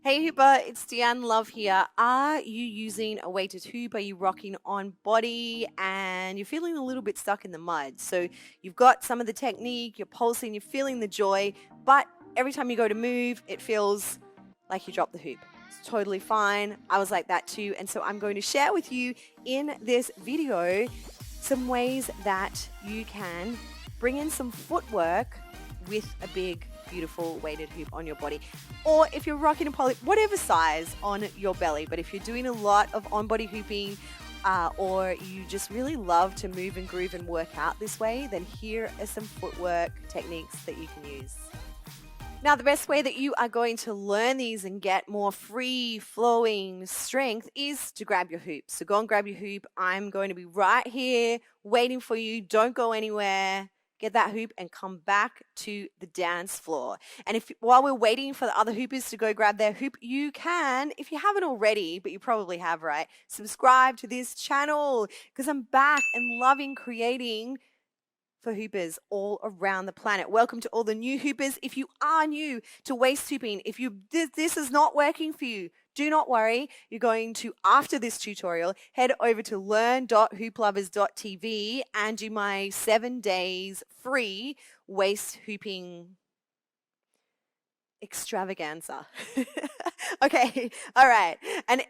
Hey Hooper, it's Deanne Love here. Are you using a weighted hoop? Are you rocking on body and you're feeling a little bit stuck in the mud? So you've got some of the technique, you're pulsing, you're feeling the joy, but every time you go to move, it feels like you drop the hoop. It's totally fine. I was like that too. And so I'm going to share with you in this video some ways that you can bring in some footwork with a big, beautiful weighted hoop on your body. Or if you're rocking a poly, whatever size on your belly. But if you're doing a lot of on-body hooping or you just really love to move and groove and work out this way, then here are some footwork techniques that you can use. Now, the best way that you are going to learn these and get more free flowing strength is to grab your hoop. So go and grab your hoop. I'm going to be right here waiting for you. Don't go anywhere. Get that hoop and come back to the dance floor. And if while we're waiting for the other hoopers to go grab their hoop, you can, if you haven't already, but you probably have, right? Subscribe to this channel because I'm back and loving creating for hoopers all around the planet. Welcome to all the new hoopers. If you are new to waist hooping, if this is not working for you, do not worry. You're going to, after this tutorial, head over to learn.hooplovers.tv and do my 7 days free waist hooping extravaganza. Okay, all right. And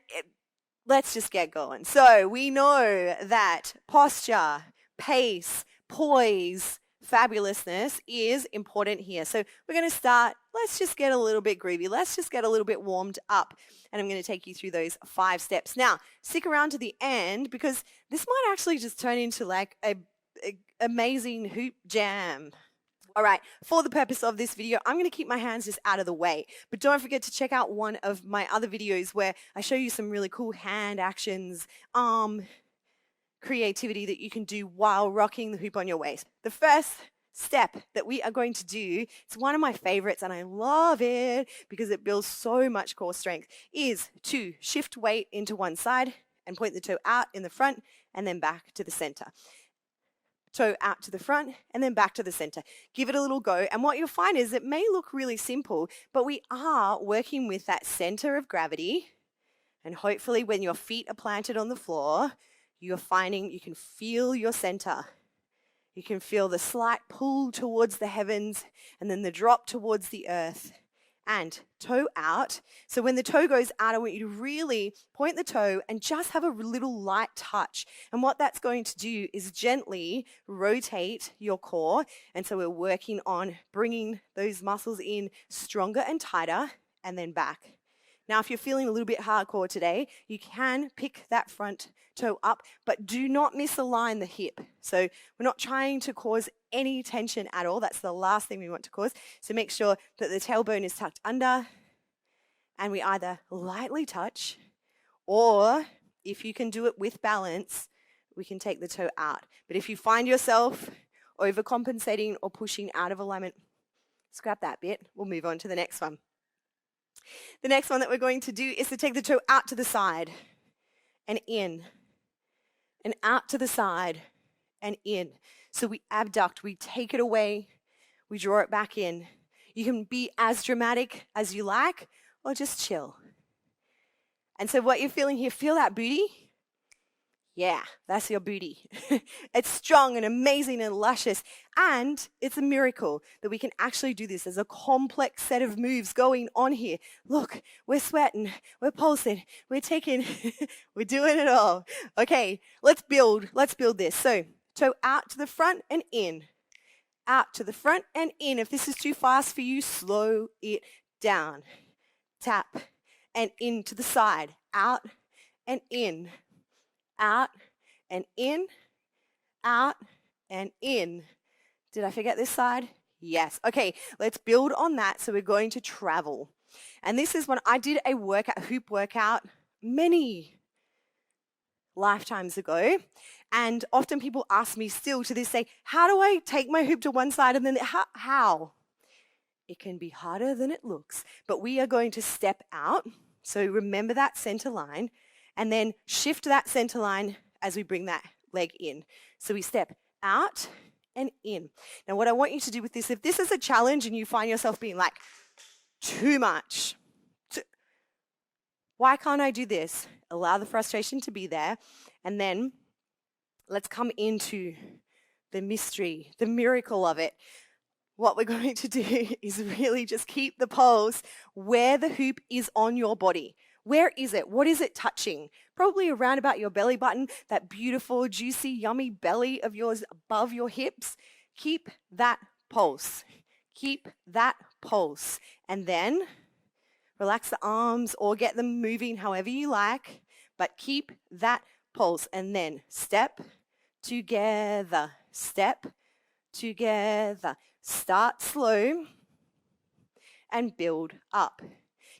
let's just get going. So we know that posture, pace, poise, fabulousness is important here. So we're going to start, let's just get a little bit groovy. Let's just get a little bit warmed up. And I'm going to take you through those 5 steps. Now, stick around to the end because this might actually just turn into like a amazing hoop jam. All right, for the purpose of this video, I'm going to keep my hands just out of the way. But don't forget to check out one of my other videos where I show you some really cool hand actions, creativity that you can do while rocking the hoop on your waist. The first step that we are going to do, it's one of my favorites and I love it because it builds so much core strength, is to shift weight into one side and point the toe out in the front and then back to the center. Toe out to the front and then back to the center. Give it a little go, and what you'll find is it may look really simple, but we are working with that center of gravity, and hopefully when your feet are planted on the floor, you're finding you can feel your center. You can feel the slight pull towards the heavens and then the drop towards the earth. And toe out. So when the toe goes out, I want you to really point the toe and just have a little light touch. And what that's going to do is gently rotate your core. And so we're working on bringing those muscles in stronger and tighter and then back. Now, if you're feeling a little bit hardcore today, you can pick that front toe up, but do not misalign the hip. So we're not trying to cause any tension at all. That's the last thing we want to cause. So make sure that the tailbone is tucked under and we either lightly touch, or if you can do it with balance, we can take the toe out. But if you find yourself overcompensating or pushing out of alignment, scrap that bit. We'll move on to the next one. The next one that we're going to do is to take the toe out to the side and in, and out to the side and in. So we abduct, we take it away, we draw it back in. You can be as dramatic as you like or just chill. And so what you're feeling here, feel that booty? Yeah, that's your booty. It's strong and amazing and luscious. And it's a miracle that we can actually do this. There's a complex set of moves going on here. Look, we're sweating, we're pulsing, we're taking, we're doing it all. Okay, let's build this. So toe out to the front and in. Out to the front and in. If this is too fast for you, slow it down. Tap and in to the side. Out and in. Out and in, out and in. Did I forget this side? Yes. Okay, let's build on that. So we're going to travel. And this is when I did a hoop workout many lifetimes ago. And often people ask me still to this day, how do I take my hoop to one side and then how? It can be harder than it looks, but we are going to step out. So remember that center line. And then shift that center line as we bring that leg in. So we step out and in. Now what I want you to do with this, if this is a challenge and you find yourself being like, too much, Why can't I do this? Allow the frustration to be there. And then let's come into the mystery, the miracle of it. What we're going to do is really just keep the pulse where the hoop is on your body. Where is it? What is it touching? Probably around about your belly button, that beautiful, juicy, yummy belly of yours above your hips. Keep that pulse. Keep that pulse. And then relax the arms or get them moving however you like, but keep that pulse. And then step together, step together. Start slow and build up.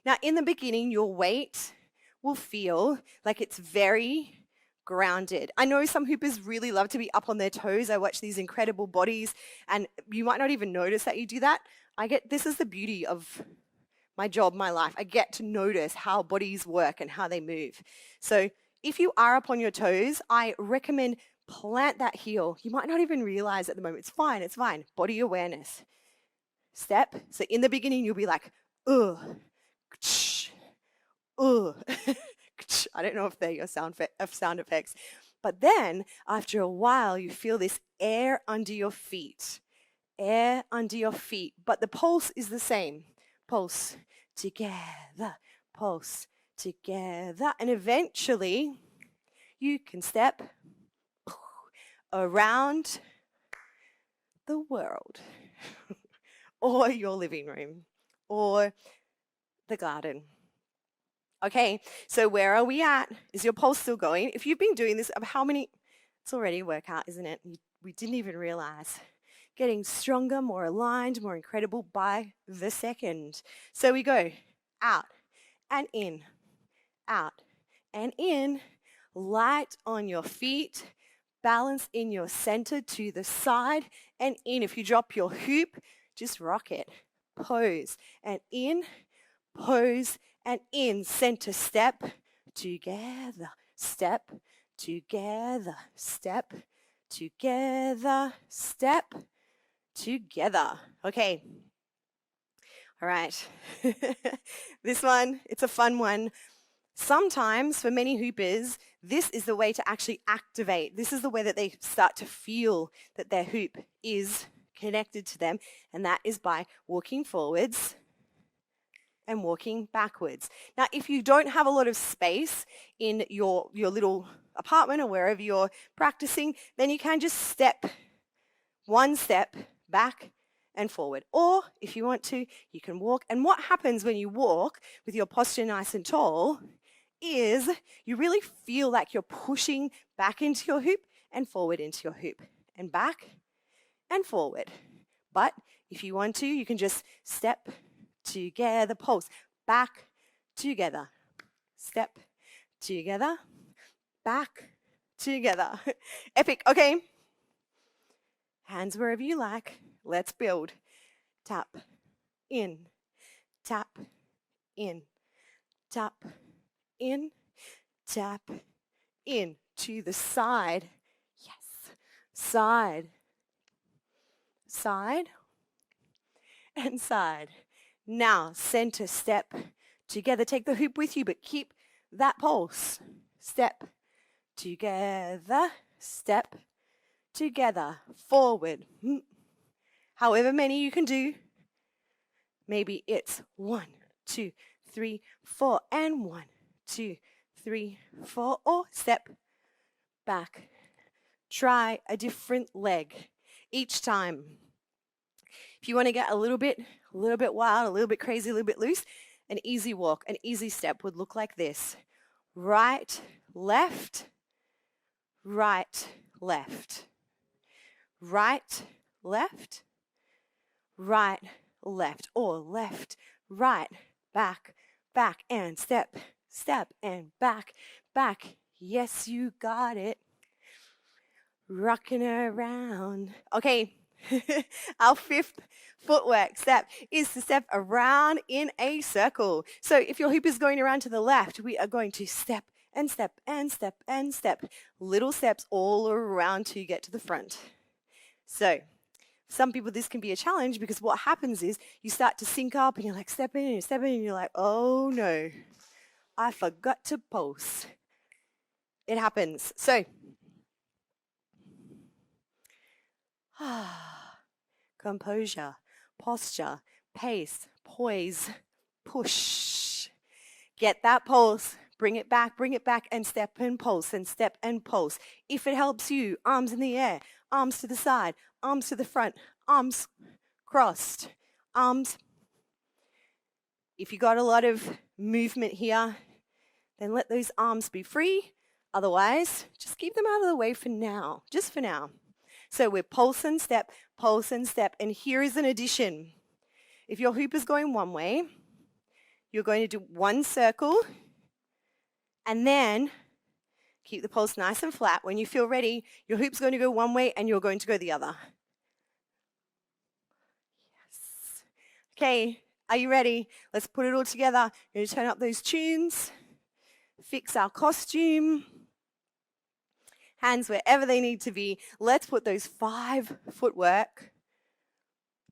Now, in the beginning, your weight will feel like it's very grounded. I know some hoopers really love to be up on their toes. I watch these incredible bodies, and you might not even notice that you do that. This is the beauty of my job, my life. I get to notice how bodies work and how they move. So if you are up on your toes, I recommend plant that heel. You might not even realize at the moment. It's fine, it's fine. Body awareness. Step. So in the beginning, you'll be like, ugh, ugh. I don't know if they're your sound effects. But then, after a while, you feel this air under your feet. Air under your feet. But the pulse is the same. Pulse together. Pulse together. And eventually, you can step around the world or your living room or the garden. Okay, so where are we at? Is your pulse still going? If you've been doing this, it's already a workout, isn't it? We didn't even realize. Getting stronger, more aligned, more incredible by the second. So we go out and in, out and in, light on your feet, balance in your center to the side and in. If you drop your hoop, just rock it. Pose and in, pose and in. Center step together, step together, step together, step together. Okay. All right. This one, it's a fun one. Sometimes, for many hoopers, this is the way to actually activate. This is the way that they start to feel that their hoop is connected to them, and that is by walking forwards and walking backwards. Now, if you don't have a lot of space in your little apartment or wherever you're practicing, then you can just step one step back and forward. Or if you want to, you can walk. And what happens when you walk with your posture nice and tall is you really feel like you're pushing back into your hoop and forward into your hoop and back and forward. But if you want to, you can just step together, pulse, back together, step together, back together. Epic, okay? Hands wherever you like. Let's build. Tap, in, tap, in, tap, in, tap, in. To the side. Yes. Side, side, and side. Now, center step together. Take the hoop with you, but keep that pulse. Step together, step together, forward. However many you can do. Maybe it's 1, 2, 3, 4, and 1, 2, 3, 4, or step back. Try a different leg each time. If you want to get a little bit wild, a little bit crazy, a little bit loose, an easy walk, an easy step would look like this. Right, left, right, left. Right, left, right, left, or left, right, back, back, and step, step, and back, back. Yes, you got it. Rocking around. Okay, our fifth footwork step is to step around in a circle. So if your hoop is going around to the left, we are going to step and step and step and step. Little steps all around till you get to the front. So some people, this can be a challenge because what happens is you start to sync up and you're like stepping and you're stepping and you're like, oh no, I forgot to pulse. It happens. So, composure, posture, pace, poise, push. Get that pulse. Bring it back, and step and pulse, and step and pulse. If it helps you, arms in the air, arms to the side, arms to the front, arms crossed, arms. If you got a lot of movement here, then let those arms be free. Otherwise, just keep them out of the way for now, just for now. So we're pulse and step, and here is an addition. If your hoop is going one way, you're going to do one circle, and then keep the pulse nice and flat. When you feel ready, your hoop's going to go one way and you're going to go the other. Yes. Okay, are you ready? Let's put it all together. We're going to turn up those tunes, fix our costume, hands wherever they need to be. Let's put those 5 footwork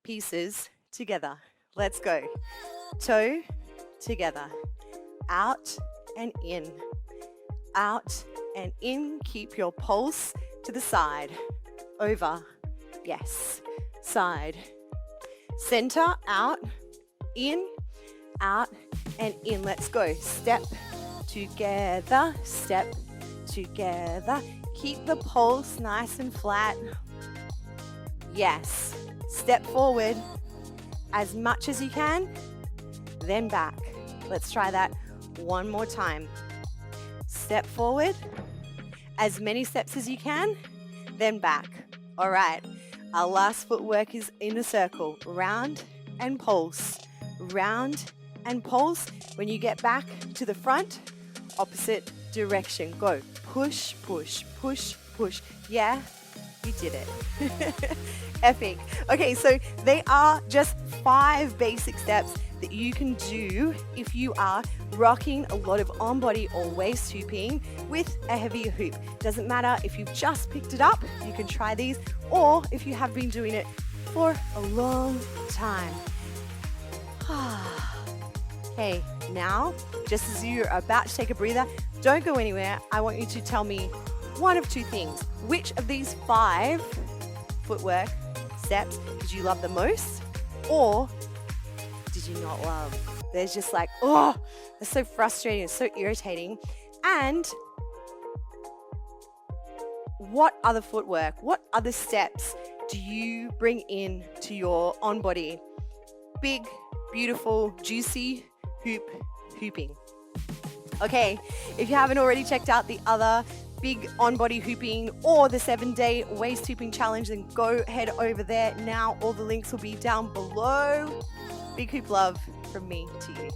pieces together. Let's go. Toe together, out and in, out and in. Keep your pulse to the side, over, yes, side, center, out, in, out and in. Let's go. Step together, step together. Keep the pulse nice and flat. Yes. Step forward as much as you can, then back. Let's try that one more time. Step forward, as many steps as you can, then back. All right, our last footwork is in a circle. Round and pulse, round and pulse. When you get back to the front, opposite direction. Go. Push, push, push, push. Yeah, you did it. Epic. Okay, so they are just 5 basic steps that you can do if you are rocking a lot of on-body or waist hooping with a heavier hoop. Doesn't matter if you've just picked it up, you can try these, or if you have been doing it for a long time. Okay, now, just as you're about to take a breather, don't go anywhere. I want you to tell me one of 2 things. Which of these 5 footwork steps did you love the most, or did you not love? There's just like, oh, it's so frustrating, it's so irritating. And what other footwork, what other steps do you bring in to your on-body, big, beautiful, juicy hooping? Okay, if you haven't already checked out the other big on-body hooping or the 7-day waist hooping challenge, then go head over there now. All the links will be down below. Big hoop love from me to you.